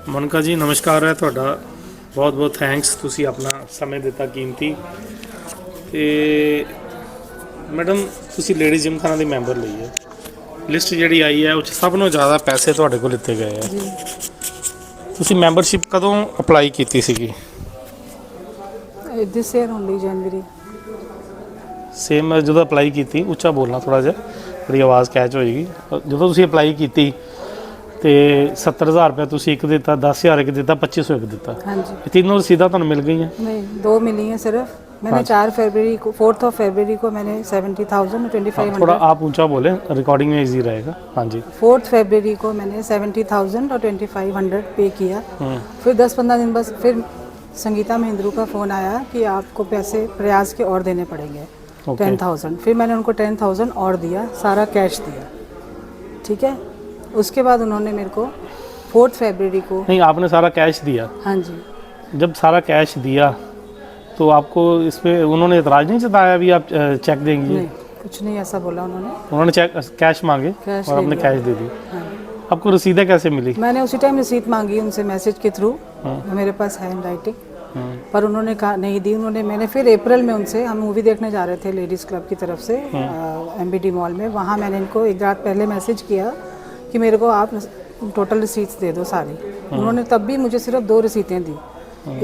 ਮੋਨਿਕਾ ਜੀ ਨਮਸਕਾਰ ਹੈ ਤੁਹਾਡਾ। ਬਹੁਤ ਬਹੁਤ ਥੈਂਕਸ, ਤੁਸੀਂ ਆਪਣਾ ਸਮੇਂ ਦਿੱਤਾ ਕੀਮਤੀ। ਤੇ ਮੈਡਮ ਤੁਸੀਂ ਲੇਡੀਜ਼ ਜਿਮਖਾਨਾ ਦੀ ਮੈਂਬਰ ਲਈ ਹੈ, ਲਿਸਟ ਜਿਹੜੀ ਆਈ ਹੈ ਉਹ 'ਚ ਸਭ ਨੂੰ ਜ਼ਿਆਦਾ ਪੈਸੇ ਤੁਹਾਡੇ ਕੋਲ ਲਿੱਤੇ ਗਏ ਆ। जी ਤੁਸੀਂ ਮੈਂਬਰਸ਼ਿਪ ਕਦੋਂ ਅਪਲਾਈ ਕੀਤੀ ਸੀਗੀ? This year only January. Same ਜਦੋਂ ਅਪਲਾਈ ਕੀਤੀ, ਉੱਚਾ ਬੋਲਣਾ ਥੋੜ੍ਹਾ ਜਿਹਾ, ਥੋੜੀ ਆਵਾਜ਼ ਕੈਚ ਹੋਏਗੀ। ਜਦੋਂ ਤੁਸੀਂ ਅਪਲਾਈ ਕੀਤੀ ਤੇ 70,000 रुपया ਤੁਸੀਂ ਇੱਕ ਦਿੱਤਾ, 10,000 ਇੱਕ ਦਿੱਤਾ, 2,500 ਇੱਕ ਦਿੱਤਾ। हाँ जी। ਇਹ ਤਿੰਨੋਂ ਰਸੀਦਾਂ ਤੁਹਾਨੂੰ ਮਿਲ ਗਈਆਂ? नहीं, 2 मिली हैं सिर्फ। मैंने 4 फरवरी को 4 फरवरी को मैंने 70,000 और थोड़ा 2500। आप ऊंचा बोलें, रिकॉर्डिंग में इजी रहेगा। हाँ जी। 4 फरवरी को मैंने 70,000 और 2500 पे किया। फिर 10-15 दिन बस फिर संगीता महिंद्रू का फ़ोन आया कि आपको पैसे प्रयास के और देने पड़ेंगे 10,000। फिर मैंने उनको 10,000 और दिया, सारा कैश दिया। ठीक है। उसके बाद उन्होंने मेरे को 4 फरवरी को। नहीं, आपने सारा कैश दिया? हाँ जी। जब सारा कैश दिया तो आपको इस पर उन्होंने एतराज़ नहीं जताया भी आप चेक देंगी? नहीं, कुछ नहीं ऐसा बोला उन्होंने। उन्होंने चेक कैश मांगे कैश और आपने ले कैश दे दी। हाँ। आपको रसीदें कैसे मिली? मैंने उसी टाइम रसीद मांगी उनसे मैसेज के थ्रू, मेरे पास है इन राइटिंग, पर उन्होंने कहा नहीं दी उन्होंने। मैंने फिर अप्रैल में उनसे, हम मूवी देखने जा रहे थे लेडीज़ क्लब की तरफ से MBD मॉल में, वहाँ मैंने इनको एक रात पहले मैसेज किया कि मेरे को आप टोटल रसीट्स दे दो सारी। उन्होंने तब भी मुझे सिर्फ 2 रसीदें दी,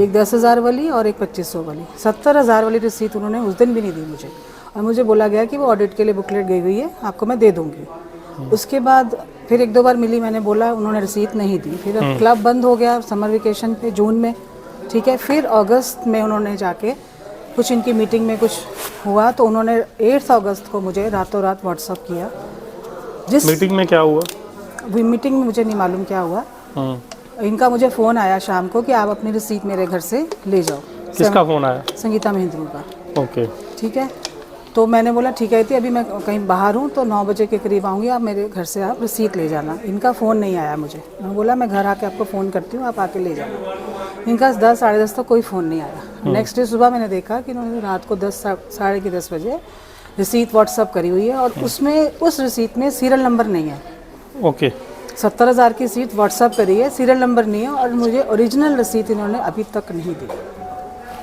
एक 10,000 वाली और एक 2,500 वाली। 70,000 वाली रसीद उन्होंने उस दिन भी नहीं दी मुझे, और मुझे बोला गया कि वो ऑडिट के लिए बुकलेट गई हुई है, आपको मैं दे दूँगी। उसके बाद फिर 1-2 बार मिली, मैंने बोला, उन्होंने रसीद नहीं दी। फिर अब क्लब बंद हो गया समर वेकेशन पे जून में, ठीक है। फिर अगस्त में उन्होंने जाके कुछ इनकी मीटिंग में कुछ हुआ तो उन्होंने 8 अगस्त को मुझे रातों रात व्हाट्सअप किया। जिस मीटिंग में क्या हुआ? मीटिंग में मुझे नहीं मालूम क्या हुआ। इनका मुझे फ़ोन आया शाम को कि आप अपनी रसीद मेरे घर से ले जाओ। किसका फ़ोन आया? संगीता महिंद्रू का। ओके। ठीक है। तो मैंने बोला ठीक है थी, अभी मैं कहीं बाहर हूँ तो 9 बजे के करीब आऊँगी, आप मेरे घर से आप रसीद ले जाना। इनका फ़ोन नहीं आया मुझे। मैं बोला मैं घर आके आपको फ़ोन करती हूँ, आप आके ले जाना। इनका 10 साढ़े 10 तक कोई फ़ोन नहीं आया। नेक्स्ट डे सुबह मैंने देखा कि इन्होंने रात को 10 साढ़े 10 बजे रसीद व्हाट्सअप करी हुई है, और उसमें उस रसीद में सीरियल नंबर नहीं है। ओके। 70,000 की रसीद व्हाट्सअप करी है, सीरियल नंबर नहीं है, और मुझे ओरिजिनल रसीद इन्होंने अभी तक नहीं दी।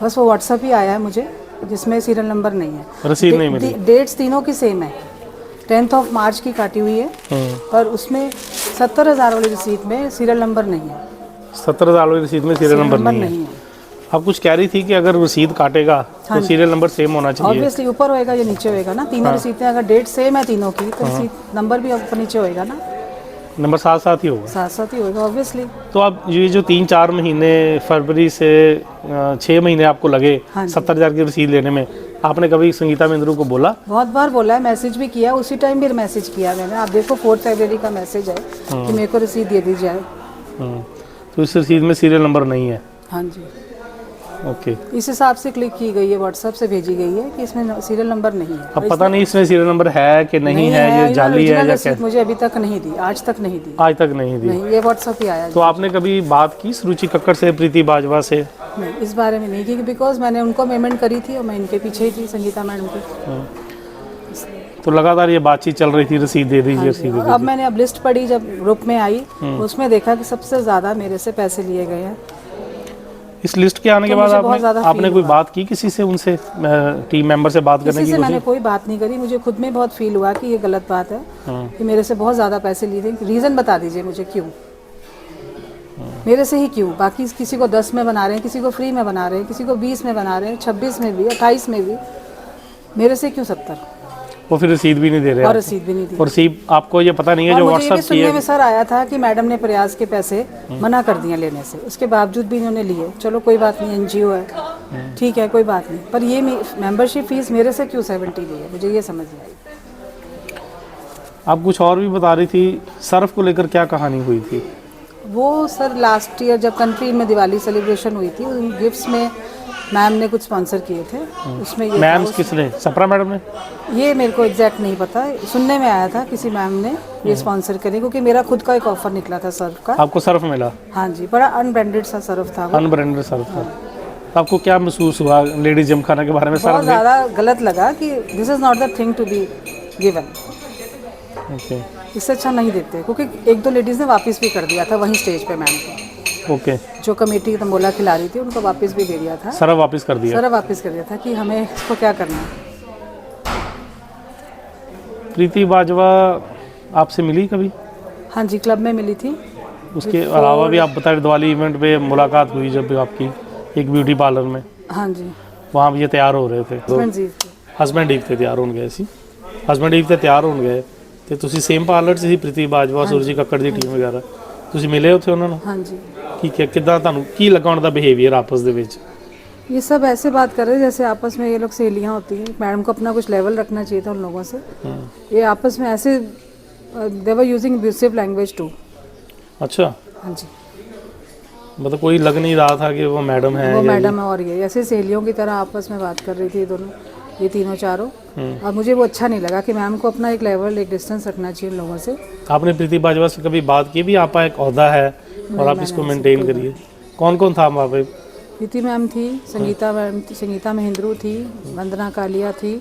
बस वो व्हाट्सअप ही आया है मुझे जिसमें सीरियल नंबर नहीं है, रसीद नहीं मिली। डेट्स तीनों की सेम है, 10 मार्च की काटी हुई है, पर उसमें 70,000 वाली रसीद में सीरियल नंबर नहीं है। 70,000 वाली रसीद में सीरियल नंबर नहीं है। आप कुछ कह रही थी कि अगर रसीद काटेगा तो सीरियल नंबर सेम होना चाहिए। ऑब्वियसली ऊपर होएगा या नीचे होएगा ना, तीनों रसीदें अगर डेट सेम है तीनों की तो रसीद नंबर भी ऊपर नीचे होएगा ना, नंबर साथ साथ ही होगा। साथ साथ ही होएगा ऑब्वियसली। तो आप ये जो 3-4 महीने फरवरी से 6 महीने आपको लगे 70,000 की रसीद लेने में, आपने कभी संगीता महिंद्रू को बोला? बहुत बार बोला है, मैसेज भी किया, उसी टाइम भी मैसेज किया मैंने। आप देखो 4 फरवरी का मैसेज है कि मेरे को रसीद दे दी जाए। तो इस रसीद में सीरियल नंबर नहीं है? हाँ जी। ओके। इस हिसाब से क्लिक की गई है, व्हाट्सएप से भेजी गई है कि इसमें सीरियल नंबर नहीं है। अब पता नहीं इसमें सीरियल नंबर है कि नहीं है, ये जाली है या क्या? मुझे अभी तक नहीं दी, आज तक नहीं दी। आज तक नहीं दी? नहीं, ये व्हाट्सएप ही आया। तो आपने कभी बात की रुचि कक्कड़ से, प्रीति बाजवा से? नहीं, इस बारे में नहीं की, बिकॉज मैंने उनको पेमेंट करी थी और मैं इनके पीछे ही थी, संगीता मैडम की। तो लगातार ये बातचीत चल रही थी, रसीद दे दीजिए, रसीद दे दीजिए। अब मैंने अब लिस्ट पढ़ी जब ग्रुप में आई, उसमें देखा कि सबसे ज़्यादा मेरे से पैसे लिए गए हैं। इस लिस्ट के आने के बाद आपने कोई बात की किसी से, उनसे टीम मेंबर से बात करने की? मैंने कोई बात नहीं करी। मुझे खुद में बहुत फील हुआ कि ये गलत बात है कि मेरे से बहुत ज़्यादा पैसे लिए थे। रीज़न बता दीजिए मुझे, क्यों मेरे से ही, क्यों? बाकी किसी को 10 में बना रहे हैं, किसी को फ्री में बना रहे हैं, किसी को 20 में बना रहे हैं, 26 में भी, 28 में भी, मेरे से क्यों 70? वो फिर रसीद भी नहीं दे रहे? और रसीद भी नहीं दी। और रसीद आपको ये पता नहीं है जो व्हाट्सएप की सुनने में सर आया था कि मैडम ने प्रयास के पैसे मना कर दिए लेने से, उसके बावजूद भी इन्होंने लिए। चलो कोई बात नहीं, NGO है, ठीक है, कोई बात नहीं, पर ये मेंबरशिप फीस मेरे से क्यों 70 ली है, मुझे ये समझ नहीं आई। आप कुछ और भी बता रही थी, सर्फ को लेकर क्या कहानी हुई थी? वो सर लास्ट ईयर जब कंट्री में दिवाली सेलिब्रेशन हुई थी, उन गिफ्ट्स में मैम ने कुछ स्पॉन्सर किए थे। उसमें ये मैम किसने? सप्रा मैडम ने? ये मेरे को एग्जैक्ट नहीं पता, सुनने में आया था किसी मैम ने ये स्पॉन्सर करे, क्योंकि मेरा खुद का एक ऑफर निकला था सर्फ का। आपको सर्फ मिला? हाँ जी, बड़ा अनब्रांडेड सा सर्फ था वो। अनब्रांडेड सर्फ था। तो आपको क्या महसूस हुआ लेडीज जिमखाना के बारे में? बहुत ज़्यादा गलत लगा कि this is not the thing to be given. इससे अच्छा नहीं देते, क्योंकि 1-2 लेडीज़ ने वापस भी कर दिया था वहीं स्टेज पे मैम को। ओके। जो कमेटी तंबोला खिला रही थी उनको वापस भी दे दिया था, सारा वापस कर दिया। सारा वापस कर दिया था कि हमें इसको क्या करना है। प्रीति बाजवा आपसे मिली कभी? हाँ जी, क्लब में मिली थी। उसके अलावा भी आप बता रहे दिवाली इवेंट पे मुलाकात हुई जब भी आपकी एक ब्यूटी पार्लर में, हाँ जी, वहाँ भी ये तैयार हो रहे थे, हस्बैंड जी थे। ਹਸਬੈਂਡ ਈਵ ਤੇ ਤਿਆਰ ਹੋਣ ਗਏ ਸੀ, ਹਸਬੈਂਡ ਈਵ ਤੇ ਤਿਆਰ ਹੋਣ ਗਏ ਤੇ ਤੁਸੀਂ ਸੇਮ ਪਾਰਲਰ 'ਚ ਸੀ ਪ੍ਰੀਤੀ ਬਾਜਵਾ, ਸੁਰਜੀ ਕੱਕੜ ਦੀ ਟੀਮ ਵਗੈਰਾ, ਤੁਸੀਂ ਮਿਲੇ ਉੱਥੇ ਉਹਨਾਂ ਨੂੰ? हाँ जी, ਕੀ ਕਿੱਦਾਂ ਤੁਹਾਨੂੰ ਕੀ ਲੱਗਾ ਉਹਨਾਂ ਦਾ ਬਿਹੇਵੀਅਰ ਆਪਸ ਦੇ ਵਿੱਚ? ये सब ऐसे बात कर रहे हैं जैसे आपस में ये लोग सहेलियाँ होती हैं। मैडम को अपना कुछ लेवल रखना चाहिए था उन लोगों से। ये आपस में ऐसे they were using abusive language too. अच्छा, हाँ जी, मतलब कोई लग नहीं रहा था कि वो मैडम है वो या मैडम है और ये ऐसे सहेलियों की तरह आपस में बात कर रही थी दोनों, ये तीनों चारों। और मुझे वो अच्छा नहीं लगा कि मैम को अपना एक लेवल, एक डिस्टेंस रखना चाहिए उन लोगों से। आपने प्रीति बाजवा से कभी बात की भी आपका एक ओहदा है और आप इसको मेंटेन करिए? कौन कौन था वहाँ पे? प्रीति मैम थी, संगीता मैम, संगीता महेंद्रू थी, वंदना कालिया थी,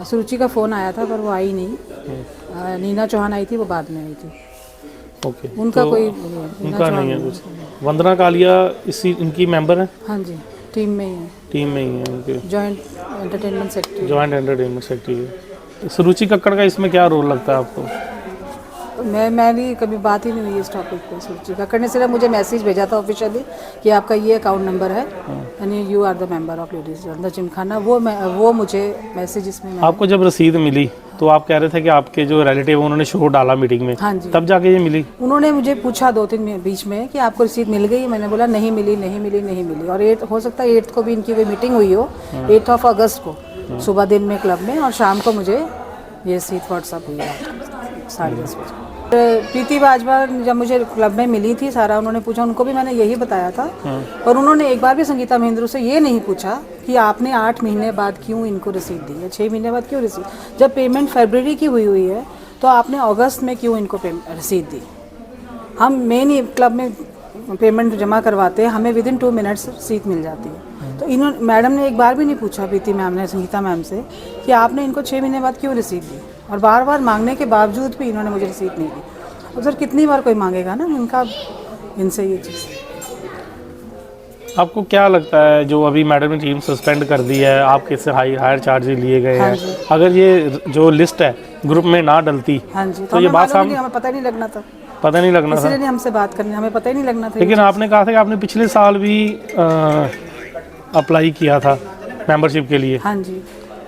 सुरुचि का फ़ोन आया था पर वो आई नहीं। नीना चौहान आई थी, वो बाद में आई थी। ओके, उनका तो कोई उनका नहीं है कुछ। वंदना कालिया इसी इनकी मेंबर है? हाँ जी, टीम में ही है, टीम में ही है उनके, joint entertainment secretary. Joint entertainment secretary. Suruchi Kakkar का इसमें क्या रोल लगता है आपको? मैंने कभी बात ही नहीं हुई इस टॉपिक पे। सुरुचि काकड़ ने सिर्फ मुझे मैसेज भेजा था ऑफिशियली कि आपका ये अकाउंट नंबर है यानी you are the member of ladies अंदर जिमखाना। वो मुझे मैसेज इसमें आपको जब रसीद मिली तो आप कह रहे थे कि आपके जो रिलेटिव हैं उन्होंने शो डाला मीटिंग में, हाँ जी, तब जाके ये मिली? उन्होंने मुझे पूछा 2-3 बीच में कि आपको रसीद मिल गई? मैंने बोला नहीं मिली, नहीं मिली, नहीं मिली। और 8 हो सकता है 8 को भी इनकी कोई मीटिंग हुई हो, 8 ऑफ अगस्त को सुबह दिन में क्लब में, और शाम को मुझे ये रसीद व्हाट्सअप हुई 10:30 बजे। प्रीति बाजवा जब मुझे क्लब में मिली थी, सारा उन्होंने पूछा, उनको भी मैंने यही बताया था। और उन्होंने एक बार भी संगीता महेंद्रू से ये नहीं पूछा कि आपने 8 महीने बाद क्यों इनको रसीद दी है, 6 महीने बाद क्यों रसीद, जब पेमेंट फरवरी की हुई है तो आपने अगस्त में क्यों इनको रसीद दी। हम मेन क्लब में पेमेंट जमा करवाते हैं, हमें विदिन 2 मिनट्स रसीद मिल जाती है। तो इन्होंने, मैडम ने एक बार भी नहीं पूछा प्रीति मैम ने संगीता मैम से कि आपने इनको 6 महीने बाद क्यों रसीद दी। और बार बार मांगने के बावजूद भी इन्होंने मुझे रसीद नहीं दी। और सर कितनी बार कोई मांगेगा ना इनका, इनसे ये चीज़। आपको क्या लगता है जो अभी मैडम ने टीम सस्पेंड कर दी है, आपके से हायर चार्जेस लिए गए हैं, अगर ये जो लिस्ट है ग्रुप में ना डलती, हाँ जी, तो ये बात सामने, हमें पता नहीं लगना था, पता नहीं लगना था, इसलिए हमसे बात करनी, हमें पता ही नहीं लगना था। लेकिन आपने कहा था कि आपने पिछले साल भी अप्लाई किया था मेंबरशिप के लिए, हाँ जी,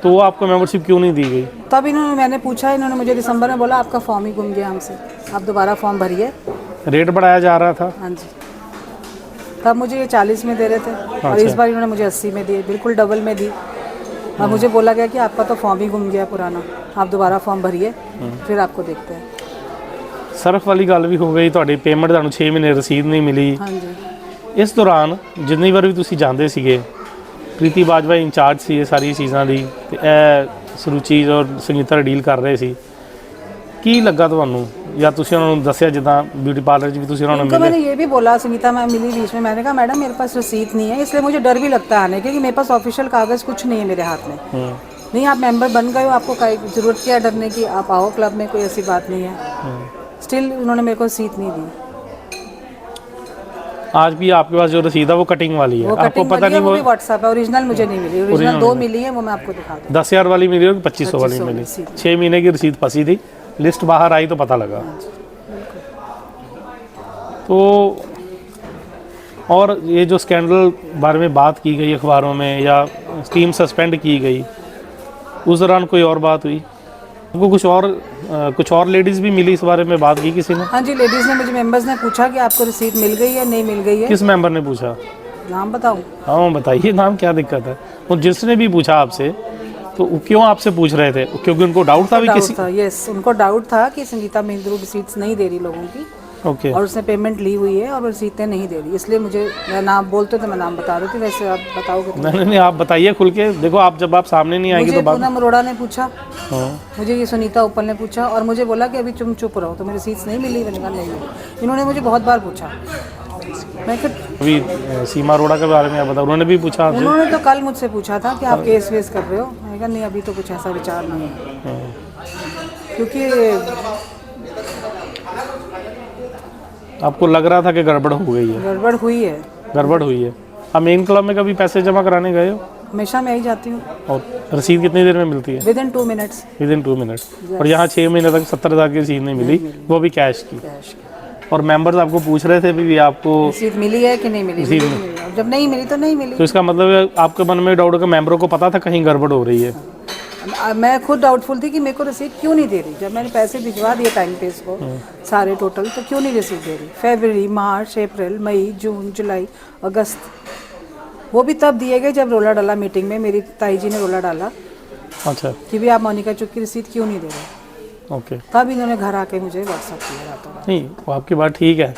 तो वो आपको मेंबरशिप क्यों नहीं दी गई? तब मैंने पूछा, इन्होंने मुझे दिसंबर में बोला आपका फॉर्म ही गुम गया हमसे, आप दोबारा फॉर्म भरिए। रेट बढ़ाया जा रहा था? हाँ जी, तब मुझे ये 40 में दे रहे थे और इस बार इन्होंने मुझे 80 में दिए, बिल्कुल डबल में दी। और मुझे बोला गया कि आपका तो फॉर्म ही गुम गया पुराना, आप दोबारा फॉर्म भरिए, फिर आपको देखते हैं। ਸਰਫ ਵਾਲੀ ਗੱਲ ਵੀ ਹੋ ਗਈ, ਤੁਹਾਡੀ ਪੇਮੈਂਟ ਤੁਹਾਨੂੰ 6 ਮਹੀਨੇ ਰਸੀਦ ਨਹੀਂ ਮਿਲੀ। हाँ जी, ਇਸ ਦੌਰਾਨ ਜਿੰਨੀ ਵਾਰ ਵੀ ਤੁਸੀਂ ਜਾਂਦੇ ਸੀਗੇ, ਪ੍ਰੀਤੀ ਬਾਜਵਾ ਇੰਚਾਰਜ ਸੀ ਇਹ ਸਾਰੀ ਚੀਜ਼ਾਂ ਦੀ, ਤੇ ਇਹ ਸੁਰੂਚੀ ਔਰ ਸੰਗੀਤਾ ਡੀਲ ਕਰ ਰਹੇ ਸੀ, ਕੀ ਲੱਗਾ ਤੁਹਾਨੂੰ ਜਾਂ ਤੁਸੀਂ ਉਹਨਾਂ ਨੂੰ ਦੱਸਿਆ ਜਿੱਦਾਂ ਬਿਊਟੀ ਪਾर्लर 'ਚ ਵੀ ਤੁਸੀਂ ਉਹਨਾਂ ਨੂੰ उनको मिले? मैंने ये भी बोला, संगीता मैम मिली बीच में, मैंने कहा मैडम मेरे पास रसीद नहीं है, इसलिए मुझे डर भी लगता है आने के, कि मेरे पास ऑफिशियल कागज़ कुछ नहीं है मेरे हाथ में। नहीं, आप मेंबर बन गए हो, आपको ज़रूरत क्या है डरने की, आप आओ क्लब में, कोई ऐसी बात नहीं है। स्टिल उन्होंने मेरे को रसीद नहीं दी। आज भी आपके पास जो रसीद है वो कटिंग वाली है, वो आपको कटिंग पता नहीं वो वो भी व्हाट्सएप है, ओरिजिनल मुझे नहीं मिली, ओरिजिनल 2 मिली है, वो मैं आपको दिखा दूँ। 10,000 वाली मिली और 2500 वाली मिली, 6 महीने की रसीद फंसी थी, लिस्ट बाहर आई तो पता लगा। तो और ये जो स्कैंडल बारे में बात की गई अखबारों में या टीम सस्पेंड की गई, उस दौरान कोई और बात हुई आपको? कुछ और लेडीज़ भी मिली, इस बारे में बात की किसी ने? हाँ जी, लेडीज़ ने मुझे, मेंबर्स ने पूछा कि आपको रसीद मिल गई है, नहीं मिल गई है। किस मेंबर ने पूछा? नाम बताऊँ? हाँ बताइए नाम, क्या दिक्कत है? और जिसने भी पूछा आपसे तो वो क्यों आपसे पूछ रहे थे? क्योंकि उनको डाउट था भी किसी, यस, उनको डाउट था कि संगीता महेंद्रू रसीद नहीं दे रही लोगों की। ओके, और उसने पेमेंट ली हुई है और वो रसीदें नहीं दे रही, इसलिए मुझे, मैं नाम बोलते तो मैं नाम बता रही थी, वैसे आप बताओगे तो? नहीं आप बताइए खुल के, देखो आप जब आप सामने नहीं आएंगे मुझे तो बात। पूनम अरोड़ा ने पूछा, हाँ, मुझे ये सुनीता उपल ने पूछा और मुझे बोला कि अभी तुम चुप रहो, तो मेरी रसीद नहीं मिली, मैंने कहा नहीं मिली। इन्होंने मुझे बहुत बार पूछा, मैं अभी सीमा अरोड़ा के बारे में आप बताओ, उन्होंने भी पूछा आपसे? उन्होंने तो कल मुझसे पूछा था कि आप केस वेस कर रहे हो, मैंने कहा नहीं अभी तो कुछ ऐसा विचार नहीं है, क्योंकि आपको लग रहा था कि गड़बड़ हो गई है? गड़बड़ हुई है। गड़बड़ हुई है। आप मेन क्लब में कभी पैसे जमा कराने गए हो? हमेशा मैं ही जाती हूँ। और रसीद कितनी देर में मिलती है? Within 2 minutes. Within 2 minute. और यहाँ 6 महीने तक 70,000 की रसीद नहीं मिली, वो भी कैश की। और मेंबर्स आपको पूछ रहे थे भी आपको रसीद मिली है कि नहीं मिली? रसीद मिली नहीं। अब जब नहीं मिली तो नहीं मिली। तो इसका मतलब है आपके मन में डाउट है कि मेंबरों को पता था कहीं गड़बड़ हो रही है? मैं खुद डाउटफुल थी कि मेरे को रसीद क्यों नहीं दे रही। जब मैंने पैसे भिजवा दिए टाइम पे इसको सारे टोटल, तो क्यों नहीं रसीद दे रही? फरवरी, मार्च, अप्रैल, मई, जून, जुलाई, अगस्त, वो भी तब दिए गए जब रोला डाला मीटिंग में, मेरी ताई जी ने रोला डाला। अच्छा। कि भी आप मोनिका चुप की रसीद क्यों नहीं दे रहे? ओके। तब इन्होंने घर आके मुझे व्हाट्सअप किया रातों रात। नहीं, वो आपकी बात ठीक है।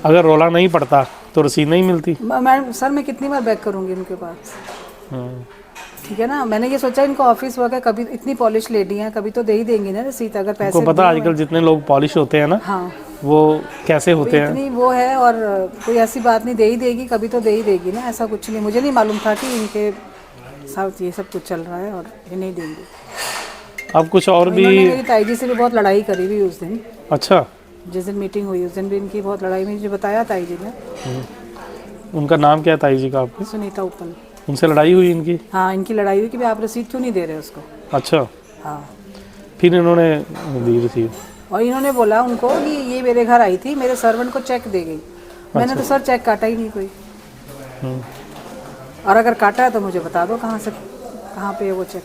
अगर रोला नहीं पड़ता तो रसीद नहीं मिलती। मैं सर मैं कितनी बार बैक करूँगी उनके पास? ठीक है ना। मैंने ये सोचा इनको ऑफिस वर्क है, कभी इतनी पॉलिश लेडी हैं, कभी तो दे ही देंगी ना रसीद। अगर पैसे आपको पता आजकल जितने लोग पॉलिश होते हैं ना, हाँ, वो कैसे होते हैं? इतनी वो है। और कोई ऐसी बात नहीं, दे ही देगी, कभी तो दे ही देगी ना। ऐसा कुछ नहीं, मुझे नहीं मालूम था कि इनके साथ ये सब कुछ चल रहा है और ये नहीं देंगे। अब कुछ और भी? मेरी ताई जी से भी बहुत लड़ाई करी हुई उस दिन। अच्छा। जिस दिन मीटिंग हुई उस दिन भी इनकी बहुत लड़ाई, मुझे बताया ताई जी ने। उनका नाम क्या है ताई जी का आपके? सुनीता उपल। उनसे लड़ाई हुई इनकी? हाँ, इनकी लड़ाई हुई कि भाई आप रसीद क्यों नहीं दे रहे उसको। अच्छा। हाँ। फिर इन्होंने दी रसीद और इन्होंने बोला उनको कि ये मेरे घर आई थी, मेरे सर्वेंट को चेक दे गई। मैंने तो सर चेक काटा ही नहीं कोई। और अगर काटा है तो मुझे बता दो कहाँ पे है वो चेक।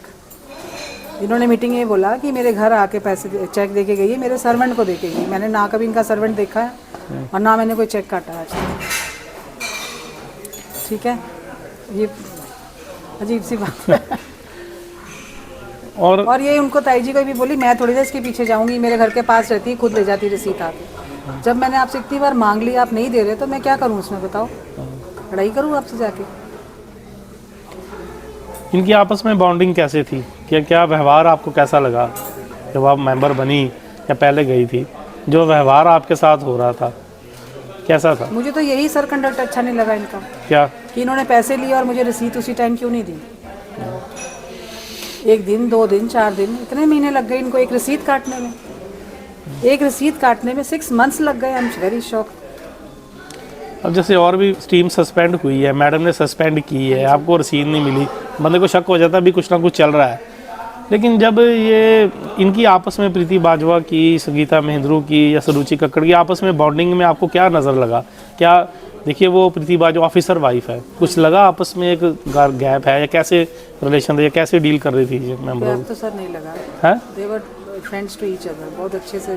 इन्होंने मीटिंग में बोला कि मेरे घर आके पैसे चेक दे के गई है, मेरे सर्वेंट को दे के गई। मैंने ना कभी इनका सर्वेंट देखा है और ना मैंने कोई चेक काटा है आज तक। ठीक है, ये अजीब सी बात है। और ये उनको ताई जी को भी बोली, मैं थोड़ी देर इसके पीछे जाऊंगी, मेरे घर के पास रहती, खुद ले जाती रसीद आके। जब मैंने आपसे इतनी बार मांग ली, आप नहीं दे रहे, तो मैं क्या करूं उसमें बताओ? लड़ाई करूं आपसे जाके? इनकी आपस में बॉन्डिंग कैसे थी? क्या व्यवहार आपको कैसा लगा जब आप मेंबर बनी या पहले गई थी? जो व्यवहार आपके साथ हो रहा था कैसा था? मुझे तो यही सर कंडक्ट अच्छा नहीं लगा इनका। क्या? कि इन्होंने पैसे लिए और मुझे रसीद उसी टाइम क्यों नहीं दी? 1 दिन, 2 दिन, 4 दिन, इतने महीने लग गए इनको एक रसीद काटने में। एक रसीद काटने में 6 मंथ्स लग गए। I am very shock. अब जैसे और भी टीम सस्पेंड हुई है, मैडम ने सस्पेंड की है, आपको रसीद नहीं मिली, बंदे को शक हो जाता है भी कुछ ना कुछ चल रहा है। लेकिन जब ये इनकी आपस में प्रीति बाजवा की, संगीता महेंद्रू की या सुरुचि कक्कड़ की आपस में बॉन्डिंग में आपको क्या नज़र लगा? क्या देखिए वो प्रीति बाजवा ऑफिसर वाइफ है, कुछ लगा आपस में एक गैप है या कैसे रिलेशन थे या कैसे डील कर रही थी मेंबर? तो सर नहीं लगा है। They were friends to each other, बहुत अच्छे से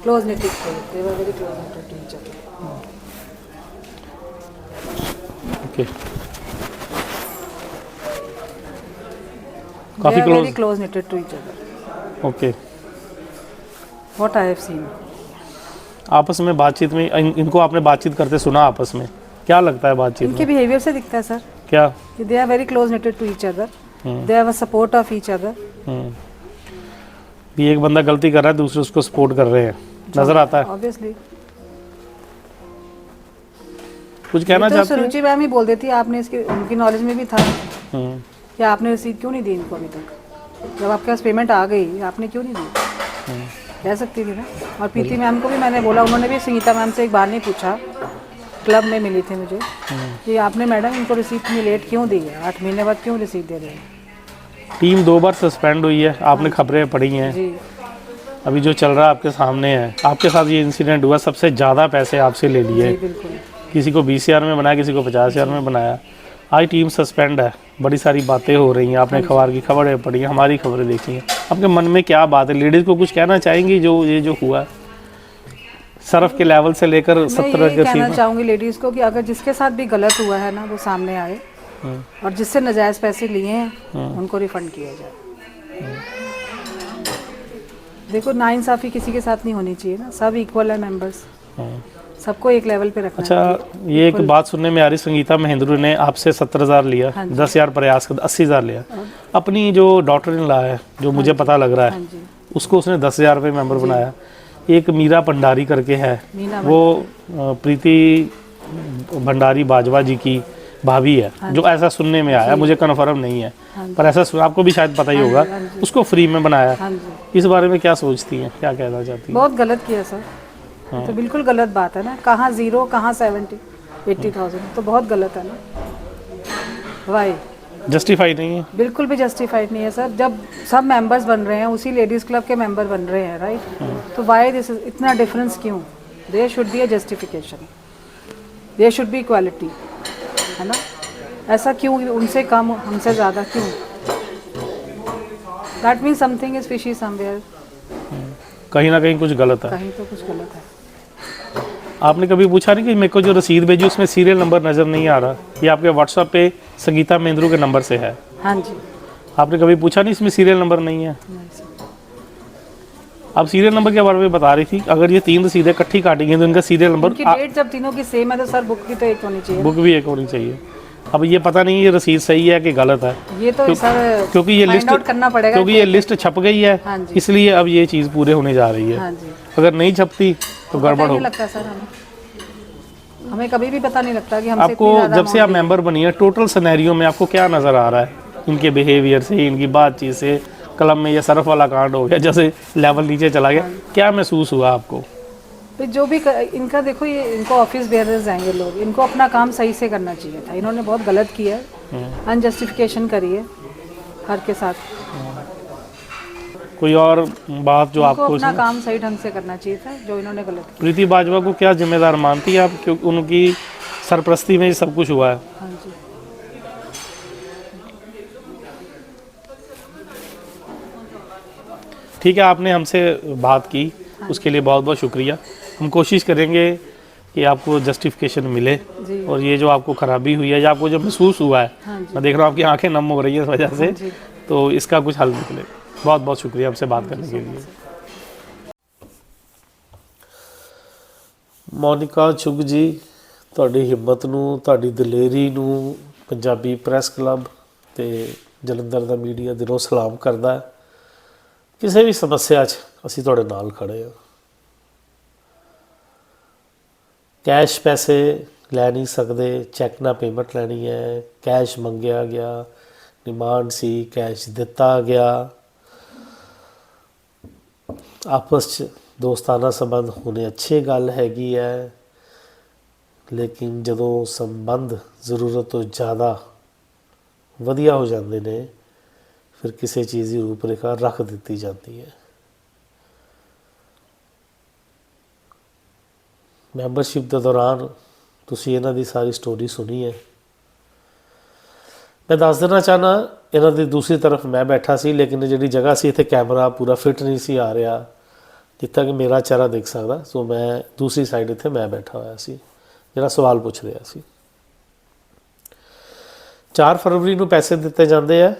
क्लोज नेटेड थे। They were very close knitted to each other. Okay, काफी close knitted to each other. Okay. What I have seen. आपस में बातचीत में इनको आपने बातचीत करते सुना आपस में, क्या लगता है बातचीत इनके में? बिहेवियर से दिखता है सर क्या? कि they are very close knitted to each other, they have a support of each other. भी एक बंदा गलती कर रहा है, दूसरे उसको सपोर्ट कर रहे हैं, नजर आता है। ऑब्वियसली। कुछ कहना तो चाहते हैं? सुरुचि मैम ही बोल देती है, आपने इसकी उनकी नॉलेज में भी था कि आपने रसीद क्यों नहीं दी इनको अभी तक? जब आपके पास पेमेंट आ गई, आपने क्यों नहीं दी? कह सकती थी ना। और प्रीति मैम को भी मैंने बोला, उन्होंने भी संगीता मैम से एक बार नहीं पूछा, क्लब में मिली थी मुझे, कि आपने मैडम इनको रसीद इतनी लेट क्यों दी है, 8 महीने बाद क्यों रसीद दे रहे हैं? टीम 2 बार सस्पेंड हुई है, आपने खबरें पढ़ी हैं। जी। अभी जो चल रहा है आपके सामने है, आपके साथ ये इंसिडेंट हुआ, सबसे ज़्यादा पैसे आपसे ले लिए, बिल्कुल। किसी को 20,000 में बनाया, किसी को 50,000 में बनाया। आज टीम सस्पेंड है, बड़ी सारी बातें हो रही हैं, आपने अखबार की खबरें पढ़ी हैं, हमारी खबरें देखी हैं। आपके मन में क्या बात है? लेडीज़ को कुछ कहना चाहेंगी जो ये जो हुआ सर्फ के लेवल से लेकर 70 मैं कहना चाहूँगी लेडीज़ को कि अगर जिसके साथ भी गलत हुआ है ना, वो सामने आए और जिससे नाजायज़ पैसे लिए हैं उनको रिफंड किया जाए। देखो, नाइंसाफ़ी किसी के साथ नहीं होनी चाहिए ना, सब इक्वल है मेंबर्स, सबको एक लेवल पे रखना। अच्छा, ये एक बात सुनने में आ रही, संगीता महेंद्रू ने आपसे 70,000 लिया, 10,000 प्रयास कर 80,000 लिया। अपनी जो डॉटर इन लॉ है, जो मुझे पता लग रहा है, उसको उसने 10,000 रुपये मेंबर बनाया। एक मीरा भंडारी करके है, वो प्रीति भंडारी बाजवा जी की भाभी है, जो ऐसा सुनने में आया, मुझे कन्फर्म नहीं है, पर ऐसा आपको भी शायद पता ही होगा, उसको फ्री में बनाया। इस बारे में क्या सोचती हैं, क्या कहना चाहती हैं? बहुत गलत किया सर, तो बिल्कुल गलत बात है ना, कहाँ 0 कहाँ 70-80,000, तो बहुत गलत है ना। वाई जस्टिफाई नहीं है। बिल्कुल भी जस्टिफाइड नहीं है सर, जब सब मेंबर्स बन रहे हैं, उसी लेडीज़ क्लब के मेंबर बन रहे हैं, राइट, तो वाई दिस इतना डिफरेंस क्यों? There should be a justification, there should be equality, है ना। ऐसा क्यों, उनसे कम हमसे ज़्यादा क्यों? That means something is fishy somewhere, कहीं ना कहीं कुछ गलत है। कहीं तो कुछ गलत है। आपने कभी पूछा नहीं कि मेरे को जो रसीद भेजी उसमें सीरियल नंबर नज़र नहीं आ रहा, ये आपके व्हाट्सएप पे संगीता मेंद्रू के नंबर से है, हाँ जी। आपने कभी पूछा नहीं इसमें सीरियल नंबर नहीं है? नहीं सर। आप सीरियल नंबर के बारे में बता रही थी, अगर ये 3 रसीदें इकट्ठी काटी गई तो इनका सीरियल नंबर, उनकी डेट जब तीनों की सेम है तो सर बुक भी तो एक होनी चाहिए। बुक भी एक होनी चाहिए। अब ये पता नहीं ये रसीद सही है कि गलत है, ये तो सर क्योंकि ये find लिस्ट out करना पड़ेगा, क्योंकि ये लिस्ट छप गई है, हाँ जी। इसलिए अब ये चीज़ पूरे होने जा रही है। हाँ जी। अगर नहीं छपती तो पता गड़बड़ नहीं हो। लगता सर, हमें कभी भी पता नहीं लगता कि हमसे आपको इतनी ज़्यादा जब से आप amount मेंबर बनी है, टोटल सिनेरियो में आपको क्या नज़र आ रहा है? इनके बिहेवियर से, इनकी बातचीत से, क्लब में ये सरफ वाला कांड हो गया, जैसे लेवल नीचे चला गया, क्या महसूस हुआ आपको? तो जो भी इनका देखो, ये इनको ऑफिस बेयरर्स आएंगे लोग, इनको अपना काम सही से करना चाहिए था, इन्होंने बहुत गलत किया है, अनजस्टिफिकेशन करी है हर के साथ। कोई और बात जो इनको आपको अपना काम सही ढंग से करना चाहिए था, जो इन्होंने गलत किया। प्रीति बाजवा को क्या जिम्मेदार मानती है आप, क्योंकि उनकी सरपरस्ती में ये सब कुछ हुआ है? हाँ जी। ठीक है, आपने हमसे बात की, उसके लिए बहुत बहुत शुक्रिया। हम कोशिश करेंगे कि आपको जस्टिफिकेशन मिले, जी। और ये जो आपको खराबी हुई है या आपको जो महसूस हुआ है, हाँ जी। मैं देख रहा हूँ आपकी आंखें नम हो रही है इस वजह से, जी। तो इसका कुछ हल निकले। बहुत बहुत शुक्रिया हमसे बात करने के लिए। ਮੋਨਿਕਾ ਚੁਗ ਜੀ, ਤੁਹਾਡੀ ਹਿੰਮਤ ਨੂੰ, ਤੁਹਾਡੀ ਦਲੇਰੀ ਨੂੰ ਪੰਜਾਬੀ ਪ੍ਰੈਸ ਕਲੱਬ ਤੇ ਜਲੰਧਰ ਦਾ ਮੀਡੀਆ ਦਿਲੋਂ ਸਲਾਮ ਕਰਦਾ ਹੈ। ਕਿਸੇ ਵੀ ਸਮੱਸਿਆ 'ਚ ਅਸੀਂ ਤੁਹਾਡੇ ਨਾਲ ਖੜੇ ਹਾਂ। ਕੈਸ਼ ਪੈਸੇ ਲੈ ਨਹੀਂ ਸਕਦੇ, ਚੈੱਕ ਨਾਲ ਪੇਮੈਂਟ ਲੈਣੀ ਹੈ, ਕੈਸ਼ ਮੰਗਿਆ ਗਿਆ, ਡਿਮਾਂਡ ਸੀ, ਕੈਸ਼ ਦਿੱਤਾ ਗਿਆ, ਆਪਸ 'ਚ ਦੋਸਤਾਨਾ ਸੰਬੰਧ ਹੋਣੇ ਅੱਛੀ ਗੱਲ ਹੈਗੀ ਹੈ, ਲੇਕਿਨ ਜਦੋਂ ਸੰਬੰਧ ਜ਼ਰੂਰਤ ਤੋਂ ਜ਼ਿਆਦਾ ਵਧੀਆ ਹੋ ਜਾਂਦੇ ਨੇ, ਫਿਰ ਕਿਸੇ ਚੀਜ਼ ਦੀ ਰੂਪਰੇਖਾ ਰੱਖ ਦਿੱਤੀ ਜਾਂਦੀ ਹੈ। ਮੈਂਬਰਸ਼ਿਪ ਦੇ ਦੌਰਾਨ ਤੁਸੀਂ ਇਹਨਾਂ ਦੀ ਸਾਰੀ ਸਟੋਰੀ ਸੁਣੀ ਹੈ। ਮੈਂ ਦੱਸ ਦੇਣਾ ਚਾਹੁੰਦਾ, ਇਹਨਾਂ ਦੀ ਦੂਸਰੀ ਤਰਫ ਮੈਂ ਬੈਠਾ ਸੀ, ਲੇਕਿਨ ਜਿਹੜੀ ਜਗ੍ਹਾ ਸੀ ਇੱਥੇ ਕੈਮਰਾ ਪੂਰਾ ਫਿੱਟ ਨਹੀਂ ਸੀ ਆ ਰਿਹਾ ਜਿੱਥਾ ਕਿ ਮੇਰਾ ਚਿਹਰਾ ਦਿਖ ਸਕਦਾ, ਸੋ ਮੈਂ ਦੂਸਰੀ ਸਾਈਡ ਇੱਥੇ ਮੈਂ ਬੈਠਾ ਹੋਇਆ ਸੀ ਜਿਹੜਾ ਸਵਾਲ ਪੁੱਛ ਰਿਹਾ ਸੀ। 4 ਫਰਵਰੀ ਨੂੰ ਪੈਸੇ ਦਿੱਤੇ ਜਾਂਦੇ ਆ,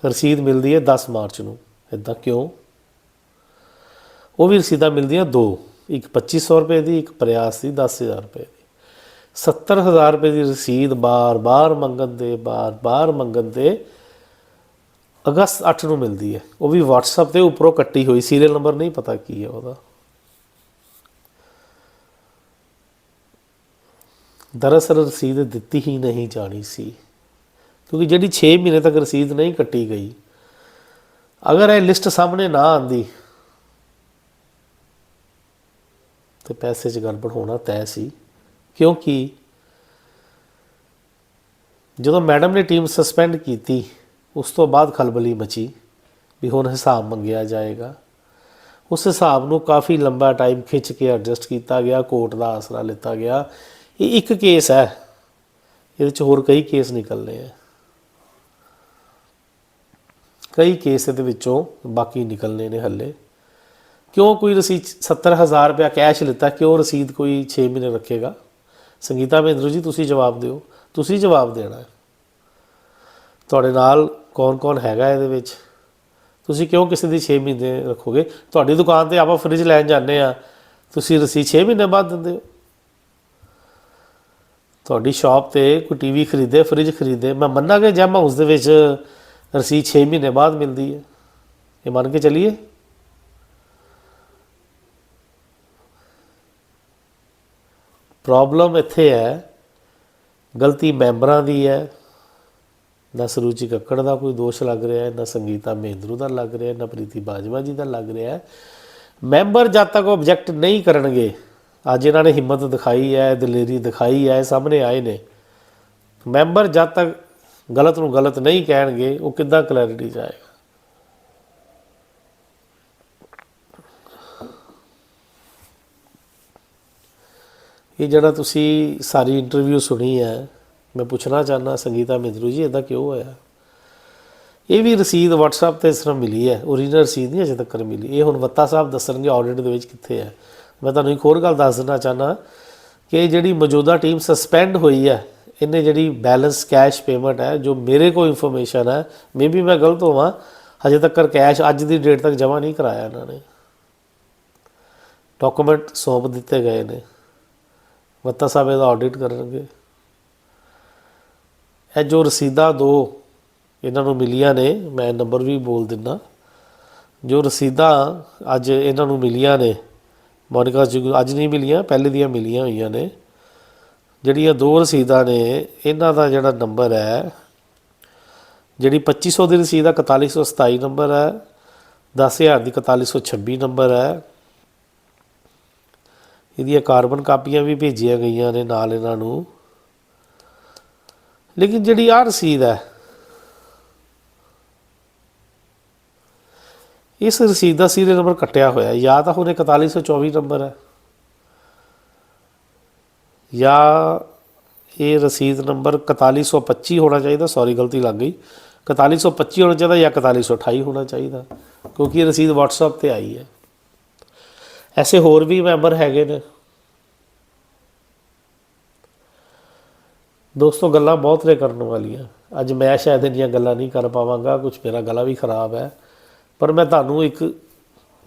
ਰਸੀਦ ਮਿਲਦੀ ਹੈ 10 ਮਾਰਚ ਨੂੰ। ਇੱਦਾਂ ਕਿਉਂ? ਉਹ ਵੀ ਰਸੀਦਾਂ ਮਿਲਦੀਆਂ 2, ਇੱਕ 2500 ਰੁਪਏ ਦੀ, ਇੱਕ ਪ੍ਰਯਾਸ ਦੀ 10,000 ਰੁਪਏ ਦੀ। 70,000 ਰੁਪਏ ਦੀ ਰਸੀਦ ਬਾਰ-ਬਾਰ ਮੰਗਣ ਦੇ ਅਗਸਤ 8 ਨੂੰ ਮਿਲਦੀ ਹੈ, ਉਹ ਵੀ WhatsApp ਤੇ ਉੱਪਰੋਂ ਕੱਟੀ ਹੋਈ, ਸੀਰੀਅਲ ਨੰਬਰ ਨਹੀਂ ਪਤਾ ਕੀ ਹੈ ਉਹਦਾ। ਦਰਅਸਲ ਰਸੀਦ ਦਿੱਤੀ ਹੀ ਨਹੀਂ ਜਾਣੀ ਸੀ, ਕਿਉਂਕਿ ਜਿਹੜੀ 6 ਮਹੀਨੇ ਤੱਕ ਰਸੀਦ ਨਹੀਂ ਕੱਟੀ ਗਈ, ਅਗਰ ਇਹ ਲਿਸਟ ਸਾਹਮਣੇ ਨਾ ਆਉਂਦੀ ਤੇ ਪੈਸੇ 'ਚ ਗੜਬੜ ਹੋਣਾ ਤੈਅ ਸੀ। ਕਿਉਂਕਿ ਜਦੋਂ ਮੈਡਮ ਨੇ ਟੀਮ ਸਸਪੈਂਡ ਕੀਤੀ, ਉਸ ਤੋਂ ਬਾਅਦ ਖਲਬਲੀ ਮਚੀ ਵੀ ਹੁਣ ਹਿਸਾਬ ਮੰਗਿਆ ਜਾਏਗਾ। ਉਸ ਹਿਸਾਬ ਨੂੰ ਕਾਫੀ ਲੰਬਾ ਟਾਈਮ ਖਿੱਚ ਕੇ ਐਡਜਸਟ ਕੀਤਾ ਗਿਆ, ਕੋਰਟ ਦਾ ਆਸਰਾ ਲਿੱਤਾ ਗਿਆ। ਇਹ ਇੱਕ ਕੇਸ ਹੈ, ਇਹਦੇ 'ਚ ਹੋਰ ਕਈ ਕੇਸ ਨਿਕਲਣੇ ਹੈ, ਕਈ ਕੇਸ ਇਹਦੇ ਵਿੱਚੋਂ ਬਾਕੀ ਨਿਕਲਣੇ ਨੇ ਹੱਲੇ। ਕਿਉਂ ਕੋਈ ਰਸੀਦ 70,000 ਰੁਪਇਆ ਕੈਸ਼ ਲਿੱਤਾ, ਕਿਉਂ ਰਸੀਦ ਕੋਈ 6 ਮਹੀਨੇ ਰੱਖੇਗਾ? ਸੰਗੀਤਾ ਮੇਂਦਰੂ ਜੀ ਤੁਸੀਂ ਜਵਾਬ ਦਿਓ, ਤੁਸੀਂ ਜਵਾਬ ਦੇਣਾ ਹੈ। ਤੁਹਾਡੇ ਨਾਲ ਕੌਣ ਹੈਗਾ ਇਹਦੇ ਵਿੱਚ? ਤੁਸੀਂ ਕਿਉਂ ਕਿਸੇ ਦੀ 6 ਮਹੀਨੇ ਰੱਖੋਗੇ? ਤੁਹਾਡੀ ਦੁਕਾਨ 'ਤੇ ਆਪਾਂ ਫਰਿੱਜ ਲੈਣ ਜਾਂਦੇ ਹਾਂ, ਤੁਸੀਂ ਰਸੀਦ 6 ਮਹੀਨੇ ਬਾਅਦ ਦਿੰਦੇ ਹੋ। ਤੁਹਾਡੀ ਸ਼ਾਪ 'ਤੇ ਕੋਈ TV ਖਰੀਦੇ, ਫਰਿੱਜ ਖਰੀਦੇ, ਮੈਂ ਮੰਨਾਂਗਾ ਜੈਮ ਹਾਊਸ ਦੇ ਵਿੱਚ ਰਸੀਦ 6 ਮਹੀਨੇ ਬਾਅਦ ਮਿਲਦੀ ਹੈ, ਇਹ ਮੰਨ ਕੇ ਚੱਲੀਏ। ਪ੍ਰੋਬਲਮ ਇੱਥੇ ਹੈ, ਗਲਤੀ ਮੈਂਬਰਾਂ ਦੀ ਹੈ। ਨਾ ਸਰੂਚੀ ਕੱਕੜ ਦਾ ਕੋਈ ਦੋਸ਼ ਲੱਗ ਰਿਹਾ, ਨਾ ਸੰਗੀਤਾ ਮੇਂਦਰੂ ਦਾ ਲੱਗ ਰਿਹਾ, ਨਾ ਪ੍ਰੀਤੀ ਬਾਜਵਾ ਜੀ ਦਾ ਲੱਗ ਰਿਹਾ। ਮੈਂਬਰ ਜਦ ਤੱਕ ਓਬਜੈਕਟ ਨਹੀਂ ਕਰਨਗੇ ਅੱਜ ਇਹਨਾਂ ਨੇ ਹਿੰਮਤ ਦਿਖਾਈ ਹੈ, ਦਲੇਰੀ ਦਿਖਾਈ ਹੈ, ਸਾਹਮਣੇ ਆਏ ਨੇ। ਮੈਂਬਰ ਜਦ ਤੱਕ ਗਲਤ ਨੂੰ ਗਲਤ ਨਹੀਂ ਕਹਿਣਗੇ ਉਹ ਕਿੱਦਾਂ ਕਲੈਰਿਟੀ 'ਚ ਆਏਗਾ। ਇਹ ਜਿਹੜਾ ਤੁਸੀਂ ਸਾਰੀ ਇੰਟਰਵਿਊ ਸੁਣੀ ਹੈ, ਮੈਂ ਪੁੱਛਣਾ ਚਾਹੁੰਦਾ ਸੰਗੀਤਾ ਮਿੰਦਰੂ ਜੀ ਇੱਦਾਂ ਕਿਉਂ ਹੋਇਆ? ਇਹ ਵੀ ਰਸੀਦ WhatsApp 'ਤੇ ਇਸ ਤਰ੍ਹਾਂ ਮਿਲੀ ਹੈ, ਓਰੀਜਨਲ ਰਸੀਦ ਨਹੀਂ ਅਜੇ ਤੱਕ ਮਿਲੀ। ਇਹ ਹੁਣ ਵੱਤਾ ਸਾਹਿਬ ਦੱਸਣਗੇ ਆਡਿਟ ਦੇ ਵਿੱਚ ਕਿੱਥੇ ਹੈ। ਮੈਂ ਤੁਹਾਨੂੰ ਇੱਕ ਹੋਰ ਗੱਲ ਦੱਸ ਦੇਣਾ ਚਾਹੁੰਦਾ ਕਿ ਜਿਹੜੀ ਮੌਜੂਦਾ ਟੀਮ ਸਸਪੈਂਡ ਹੋਈ ਹੈ, ਇਹਨੇ ਜਿਹੜੀ ਬੈਲੈਂਸ ਕੈਸ਼ ਪੇਮੈਂਟ ਹੈ, ਜੋ ਮੇਰੇ ਕੋਲ ਇਨਫੋਰਮੇਸ਼ਨ ਹੈ, ਮੇ ਬੀ ਮੈਂ ਗਲਤ ਹੋਵਾਂ, ਹਜੇ ਤੱਕ ਕੈਸ਼ ਅੱਜ ਦੀ ਡੇਟ ਤੱਕ ਜਮ੍ਹਾਂ ਨਹੀਂ ਕਰਾਇਆ ਇਹਨਾਂ ਨੇ। ਡਾਕੂਮੈਂਟ ਸੌਂਪ ਦਿੱਤੇ ਗਏ ਨੇ, ਵੱਤਾ ਸਾਹਿਬ ਇਹਦਾ ਆਡਿਟ ਕਰਨਗੇ। ਇਹ ਜੋ ਰਸੀਦਾਂ ਦੋ ਇਹਨਾਂ ਨੂੰ ਮਿਲੀਆਂ ਨੇ, ਮੈਂ ਨੰਬਰ ਵੀ ਬੋਲ ਦਿੰਦਾ, ਜੋ ਰਸੀਦਾਂ ਅੱਜ ਇਹਨਾਂ ਨੂੰ ਮਿਲੀਆਂ ਨੇ, ਮੋਨਿਕਾ ਜੀ ਅੱਜ ਨਹੀਂ ਮਿਲੀਆਂ, ਪਹਿਲੇ ਦੀਆਂ ਮਿਲੀਆਂ ਹੋਈਆਂ ਨੇ। ਜਿਹੜੀਆਂ ਦੋ ਰਸੀਦਾਂ ਨੇ ਇਹਨਾਂ ਦਾ ਜਿਹੜਾ ਨੰਬਰ ਹੈ, ਜਿਹੜੀ 2500 ਦੀ ਰਸੀਦ ਆ 4127 ਨੰਬਰ ਹੈ, 10,000 ਦੀ 4126 ਨੰਬਰ ਹੈ। ਇਹਦੀਆਂ ਕਾਰਬਨ ਕਾਪੀਆਂ ਵੀ ਭੇਜੀਆਂ ਗਈਆਂ ਨੇ ਨਾਲ ਇਹਨਾਂ ਨੂੰ। ਲੇਕਿਨ ਜਿਹੜੀ ਆਹ ਰਸੀਦ ਹੈ, ਇਸ ਰਸੀਦ ਦਾ ਸੀਰੀਅਲ ਨੰਬਰ ਕੱਟਿਆ ਹੋਇਆ, ਜਾਂ ਤਾਂ ਹੁਣ 4124 ਨੰਬਰ ਹੈ, ਜਾਂ ਇਹ ਰਸੀਦ ਨੰਬਰ 4125 ਹੋਣਾ ਚਾਹੀਦਾ। ਸੌਰੀ ਗਲਤੀ ਲੱਗ ਗਈ, 4125 ਹੋਣਾ ਚਾਹੀਦਾ ਜਾਂ 4128 ਹੋਣਾ ਚਾਹੀਦਾ, ਕਿਉਂਕਿ ਇਹ ਰਸੀਦ WhatsApp 'ਤੇ ਆਈ ਹੈ। ਐਸੇ ਹੋਰ ਵੀ ਮੈਂਬਰ ਹੈਗੇ ਨੇ ਦੋਸਤੋ। ਗੱਲਾਂ ਬਹੁਤ ਨੇ ਕਰਨ ਵਾਲੀਆਂ, ਅੱਜ ਮੈਂ ਸ਼ਾਇਦ ਇੰਨੀਆਂ ਗੱਲਾਂ ਨਹੀਂ ਕਰ ਪਾਵਾਂਗਾ, ਕੁਛ ਮੇਰਾ ਗਲਾ ਵੀ ਖਰਾਬ ਹੈ, ਪਰ ਮੈਂ ਤੁਹਾਨੂੰ ਇੱਕ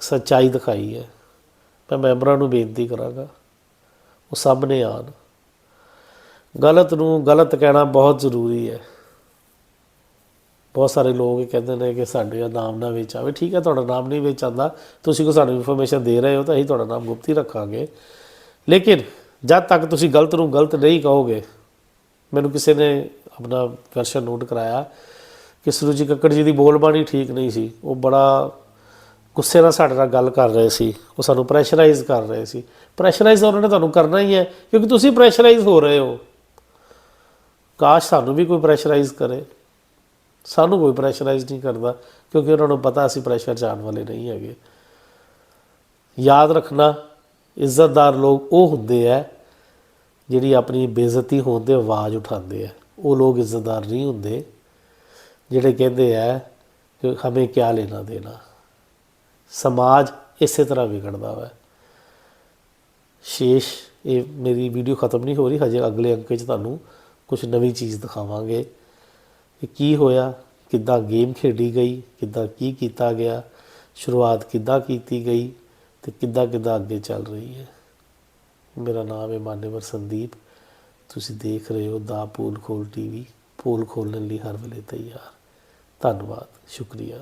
ਸੱਚਾਈ ਦਿਖਾਈ ਹੈ। ਮੈਂ ਮੈਂਬਰਾਂ ਨੂੰ ਬੇਨਤੀ ਕਰਾਂਗਾ ਉਹ ਸਾਹਮਣੇ ਆਉਣ। ਗਲਤ ਨੂੰ ਗਲਤ ਕਹਿਣਾ ਬਹੁਤ ਜ਼ਰੂਰੀ ਹੈ। ਬਹੁਤ ਸਾਰੇ ਲੋਕ ਕਹਿੰਦੇ ਨੇ ਕਿ ਸਾਡੇ ਨਾਮ ਨਾ ਵਿੱਚ ਆਵੇ। ਠੀਕ ਹੈ, ਤੁਹਾਡਾ ਨਾਮ ਨਹੀਂ ਵਿੱਚ ਆਉਂਦਾ, ਤੁਸੀਂ ਕੋਈ ਸਾਨੂੰ ਇਨਫੋਰਮੇਸ਼ਨ ਦੇ ਰਹੇ ਹੋ ਤਾਂ ਅਸੀਂ ਤੁਹਾਡਾ ਨਾਮ ਗੁਪਤ ਹੀ ਰੱਖਾਂਗੇ। ਲੇਕਿਨ ਜਦ ਤੱਕ ਤੁਸੀਂ ਗਲਤ ਨੂੰ ਗਲਤ ਨਹੀਂ ਕਹੋਗੇ। ਮੈਨੂੰ ਕਿਸੇ ਨੇ ਆਪਣਾ ਵਰਸ਼ਨ ਨੋਟ ਕਰਾਇਆ ਕਿ ਸਰੂਜੀ ਕੱਕੜ ਜੀ ਦੀ ਬੋਲਬਾਣੀ ਠੀਕ ਨਹੀਂ ਸੀ, ਉਹ ਬੜਾ ਗੁੱਸੇ ਨਾਲ ਸਾਡੇ ਨਾਲ ਗੱਲ ਕਰ ਰਹੇ ਸੀ, ਉਹ ਸਾਨੂੰ ਪ੍ਰੈਸ਼ਰਾਈਜ਼ ਕਰ ਰਹੇ ਸੀ। ਪ੍ਰੈਸ਼ਰਾਈਜ਼ ਉਹਨਾਂ ਨੇ ਤੁਹਾਨੂੰ ਕਰਨਾ ਹੀ ਹੈ, ਕਿਉਂਕਿ ਤੁਸੀਂ ਪ੍ਰੈਸ਼ਰਾਈਜ਼ ਹੋ ਰਹੇ ਹੋ। ਕਾਸ਼ ਸਾਨੂੰ ਵੀ ਕੋਈ ਪ੍ਰੈਸ਼ਰਾਈਜ਼ ਕਰੇ, ਸਾਨੂੰ ਕੋਈ ਪ੍ਰੈਸ਼ਰਾਈਜ਼ ਨਹੀਂ ਕਰਦਾ, ਕਿਉਂਕਿ ਉਹਨਾਂ ਨੂੰ ਪਤਾ ਅਸੀਂ ਪ੍ਰੈਸ਼ਰ 'ਚ ਆਉਣ ਵਾਲੇ ਨਹੀਂ ਹੈਗੇ। ਯਾਦ ਰੱਖਣਾ, ਇੱਜ਼ਤਦਾਰ ਲੋਕ ਉਹ ਹੁੰਦੇ ਹੈ ਜਿਹੜੀ ਆਪਣੀ ਬੇਇੱਜ਼ਤੀ ਹੋਣ 'ਤੇ ਆਵਾਜ਼ ਉਠਾਉਂਦੇ ਹੈ। ਉਹ ਲੋਕ ਇੱਜ਼ਤਦਾਰ ਨਹੀਂ ਹੁੰਦੇ ਜਿਹੜੇ ਕਹਿੰਦੇ ਹੈ ਕਿ ਹਮੇ ਕਿਆ ਲੈਣਾ ਦੇਣਾ। ਸਮਾਜ ਇਸੇ ਤਰ੍ਹਾਂ ਵਿਗੜਦਾ ਵਾ। ਸ਼ੇਸ਼ ਇਹ ਮੇਰੀ ਵੀਡੀਓ ਖਤਮ ਨਹੀਂ ਹੋ ਰਹੀ, ਹਜੇ ਅਗਲੇ ਅੰਕ 'ਚ ਤੁਹਾਨੂੰ ਕੁਛ ਨਵੀਂ ਚੀਜ਼ ਦਿਖਾਵਾਂਗੇ ਕਿ ਕੀ ਹੋਇਆ, ਕਿੱਦਾਂ ਗੇਮ ਖੇਡੀ ਗਈ, ਕਿੱਦਾਂ ਕੀ ਕੀਤਾ ਗਿਆ, ਸ਼ੁਰੂਆਤ ਕਿੱਦਾਂ ਕੀਤੀ ਗਈ ਅਤੇ ਕਿੱਦਾਂ ਕਿੱਦਾਂ ਅੱਗੇ ਚੱਲ ਰਹੀ ਹੈ। ਮੇਰਾ ਨਾਮ ਹੈ ਮਾਨਵਰ ਸੰਦੀਪ। ਤੁਸੀਂ ਦੇਖ ਰਹੇ ਹੋ ਦਾ ਪੋਲ ਖੋਲ TV। ਪੋਲ ਖੋਲ੍ਹਣ ਲਈ ਹਰ ਵੇਲੇ ਤਿਆਰ। ਧੰਨਵਾਦ, ਸ਼ੁਕਰੀਆ।